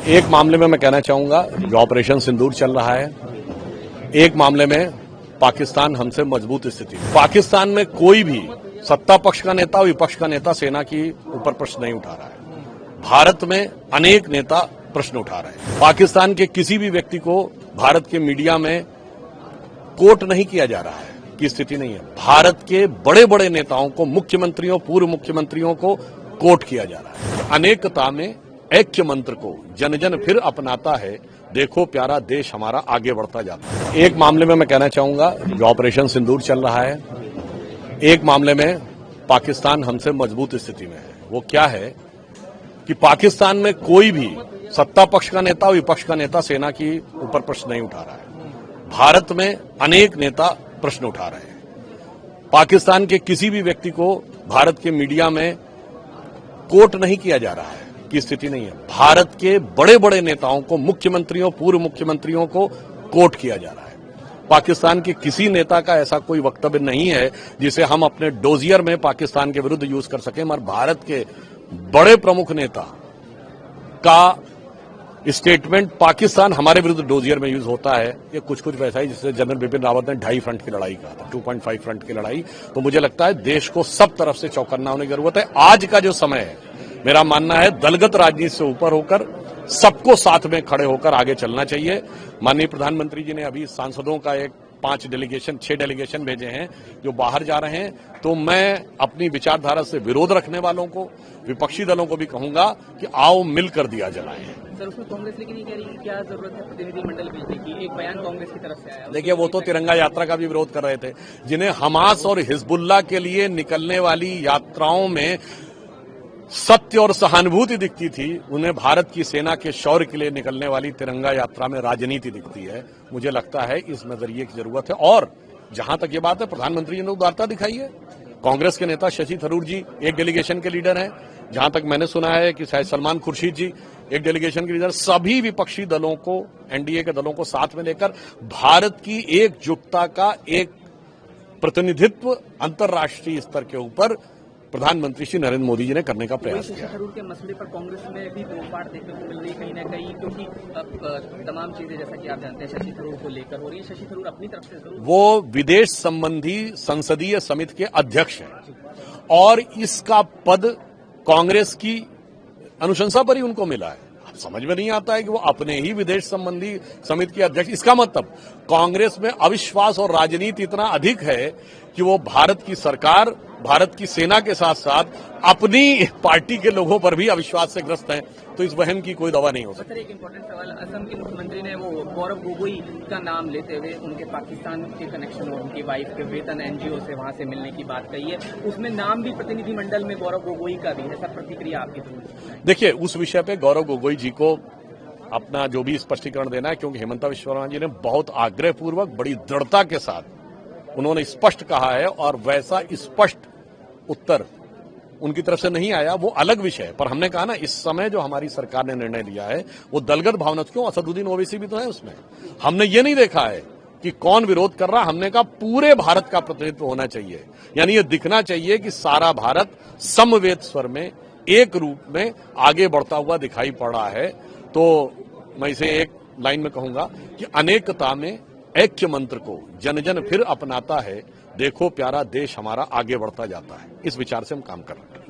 एक मामले में मैं कहना चाहूंगा जो ऑपरेशन सिंदूर चल रहा है, एक मामले में पाकिस्तान हमसे मजबूत स्थिति। पाकिस्तान में कोई भी सत्ता पक्ष का नेता और विपक्ष का नेता सेना की ऊपर प्रश्न नहीं उठा रहा है। भारत में अनेक नेता प्रश्न उठा रहे हैं। पाकिस्तान के किसी भी व्यक्ति को भारत के मीडिया में कोट नहीं किया जा रहा है की स्थिति नहीं है। भारत के बड़े बड़े नेताओं को, मुख्यमंत्रियों, पूर्व मुख्यमंत्रियों को कोट किया जा रहा है। अनेकता में ऐक्य मंत्र को जन जन फिर अपनाता है, देखो प्यारा देश हमारा आगे बढ़ता जाता है। एक मामले में मैं कहना चाहूंगा जो ऑपरेशन सिंदूर चल रहा है, एक मामले में पाकिस्तान हमसे मजबूत स्थिति में है। वो क्या है कि पाकिस्तान में कोई भी सत्ता पक्ष का नेता और विपक्ष का नेता सेना की ऊपर प्रश्न नहीं उठा रहा है। भारत में अनेक नेता प्रश्न उठा रहे हैं। पाकिस्तान के किसी भी व्यक्ति को भारत के मीडिया में कोट नहीं किया जा रहा है की स्थिति नहीं है। भारत के बड़े बड़े नेताओं को, मुख्यमंत्रियों, पूर्व मुख्यमंत्रियों को कोट किया जा रहा है। पाकिस्तान के किसी नेता का ऐसा कोई वक्तव्य नहीं है जिसे हम अपने डोजियर में पाकिस्तान के विरुद्ध यूज कर सकें। मगर भारत के बड़े प्रमुख नेता का स्टेटमेंट पाकिस्तान हमारे विरुद्ध डोजियर में यूज होता है, ये कुछ कुछ वैसा ही जिससे जनरल बिपिन रावत ने 2.5 फ्रंट की लड़ाई कहा था, 2.5 फ्रंट की लड़ाई। तो मुझे लगता है देश को सब तरफ से चौकन्ना होने की जरूरत है। आज का जो समय है, मेरा मानना है दलगत राजनीति से ऊपर होकर सबको साथ में खड़े होकर आगे चलना चाहिए। माननीय प्रधानमंत्री जी ने अभी सांसदों का 6 डेलीगेशन भेजे हैं जो बाहर जा रहे हैं। तो मैं अपनी विचारधारा से विरोध रखने वालों को, विपक्षी दलों को भी कहूंगा कि आओ मिलकर दिया जलाएं। सर, उसमें कांग्रेस लेकिन नहीं कह रही कि क्या जरूरत है प्रतिनिधिमंडल भेजने की? एक बयान कांग्रेस की तरफ से आया। देखिए, वो तो तिरंगा यात्रा का भी विरोध कर रहे थे। जिन्हें हमास और हिजबुल्लाह के लिए निकलने वाली यात्राओं में सत्य और सहानुभूति दिखती थी, उन्हें भारत की सेना के शौर्य के लिए निकलने वाली तिरंगा यात्रा में राजनीति दिखती है। मुझे लगता है इस नजरिए की जरूरत है। और जहां तक ये बात है, प्रधानमंत्री जी ने उदारता दिखाई है। कांग्रेस के नेता शशि थरूर जी एक डेलीगेशन के लीडर हैं। जहां तक मैंने सुना है कि शायद सलमान खुर्शीद जी एक डेलीगेशन के लीडर। सभी विपक्षी दलों को, एनडीए के दलों को साथ में लेकर भारत की एकजुटता का एक प्रतिनिधित्व अंतर्राष्ट्रीय स्तर के ऊपर प्रधानमंत्री श्री नरेंद्र मोदी जी ने करने का प्रयास किया। शशि थरूर के मसले पर कांग्रेस में भी तोड़फाड़ देखने को मिल रही है कहीं न कहीं, क्योंकि तमाम चीजें जैसा कि आप जानते हैं शशि थरूर को लेकर हो रही है। शशि थरूर अपनी तरफ से जरूर, वो विदेश संबंधी संसदीय समिति के अध्यक्ष हैं और इसका पद कांग्रेस की अनुशंसा पर ही उनको मिला है। समझ में नहीं आता है कि वो अपने ही विदेश संबंधी समिति के अध्यक्ष। इसका मतलब कांग्रेस में अविश्वास और राजनीति इतना अधिक है कि वो भारत की सरकार, भारत की सेना के साथ साथ अपनी पार्टी के लोगों पर भी अविश्वास से ग्रस्त हैं। तो इस वहम की कोई दवा नहीं हो सकती। सर, एक इम्पोर्टेंट सवाल, असम के मुख्यमंत्री ने वो गौरव गोगोई का नाम लेते हुए उनके पाकिस्तान के कनेक्शन और उनकी वाइफ के वेतन एनजीओ से वहां से मिलने की बात कही है। उसमें नाम भी प्रतिनिधिमंडल में गौरव गोगोई का भी है। सर, प्रतिक्रिया आपकी जरूर। देखिए, उस विषय पे गौरव गोगोई जी को अपना जो भी स्पष्टीकरण देना है, क्योंकि हेमंता विश्व शर्मा जी ने बहुत आग्रहपूर्वक, बड़ी दृढ़ता के साथ उन्होंने स्पष्ट कहा है और वैसा स्पष्ट उत्तर उनकी तरफ से नहीं आया। वो अलग विषय है। पर हमने कहा ना, इस समय जो हमारी सरकार ने निर्णय लिया है वो दलगत भावना, क्यों असदुद्दीन ओवैसी भी तो है उसमें। हमने ये नहीं देखा है कि कौन विरोध कर रहा। हमने कहा पूरे भारत का प्रतिनिधित्व होना चाहिए। यानी ये दिखना चाहिए कि सारा भारत समवेत स्वर में, एक रूप में आगे बढ़ता हुआ दिखाई पड़ रहा है। तो मैं इसे एक लाइन में कहूंगा कि अनेकता में ऐक्य मंत्र को जन जन फिर अपनाता है, देखो प्यारा देश हमारा आगे बढ़ता जाता है। इस विचार से हम काम कर रहे हैं।